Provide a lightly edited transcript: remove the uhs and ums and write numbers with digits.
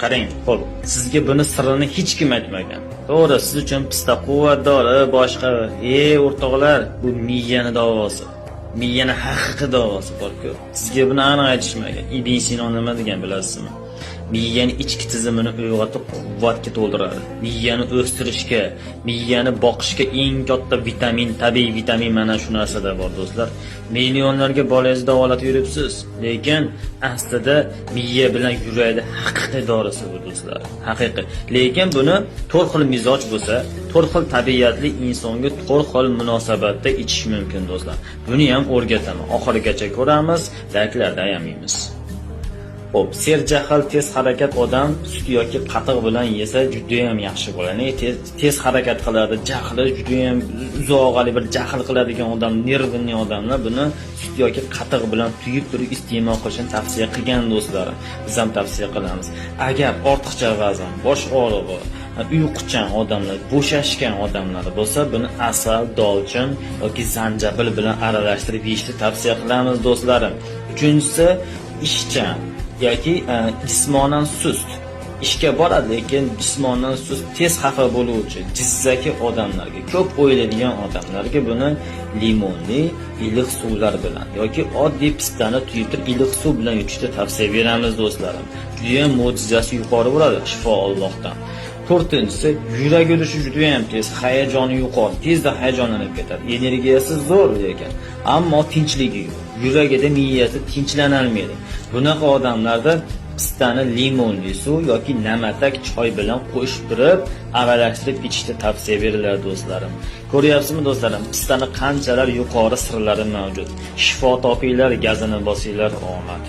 Qarang, xo'p, sizga buni sirrini hech kim aytmagan. To'g'ri, siz uchun pista quvvatdori, boshqa. O'rtoqlar, bu miyani davosi. Miyani haqiqiy davosi bor-ku. Sizga buni aniq aytishmagan. Ibn Sino nima degan bilasizmi? Miyani ichki tizimini uyg'otib quvvatga to'ldiradi. Miyani o'stirishga, miyani boqishga eng katta vitamin, tabiiy vitamin mana shu narsada bor do'stlar. Millionlarga bolangizni davolatib yuribsiz, lekin aslida miya bilan yurakda haqiqiy dorisi bu do'stlar. Haqiqiy. Lekin buni to'rt xil mizoj bo'lsa, to'rt xil tabiatli insonga to'rt xil munosabatda ichish mumkin do'stlar. Buni ham o'rgataman. Oxirigacha ko'ramiz, layklarda ayamaymiz. Hop, serjahl tez harakat odam sut yoki qatiq bilan yesa juda ham yaxshi bo'ladi. Tez harakat qiladi, jahli juda ham uzoqali bir jahl qiladigan odam, nervli odamlar buni sut yoki qatiq bilan tuyib turib iste'mol qilishni tavsiya qilgan do'stlarim. Biz ham tavsiya qilamiz. Agar ortiqcha vazn, bosh og'rig'i, uyquchan odamlar, bo'shashgan odamlar bo'lsa, buni asal, dolchin yoki zanjabil bilan aralashtirib yeyishni tavsiya qilamiz do'stlarim. Uchinchisi, ishchan yoki jismonan sust. Ishga boradi, lekin jismonan sust, tez xafa bo'luvchi, jizzaki odamlarga, ko'p o'ylaydigan odamlarga buni limonli iliq suvlar bilan yoki oddiy pistani tuyib turib iliq suv bilan yutishni tavsiya beramiz do'stlarim. Juda ham mo'jizasi yuqori bo'ladi, shifo Allohdan. To'rtinchisi, yurak urishi juda ham tez, hayajoni yuqori, tezda hayajonlanib ketadi. Energiyasi zo'r lekin, ammo tinchligi yo'q. Yuragida miyasi tinchlanolmaydi. Bunaqa odamlarda pistani limonli suv yoki namatak choy bilan qo'shib turib, aralashtirib ichishni tavsiya beriladi do'stlarim. Ko'ryapsizmi do'stlarim, pistani qanchalar yuqori sirlari mavjud. Shifo topinglar, gazini bosinglar, omad.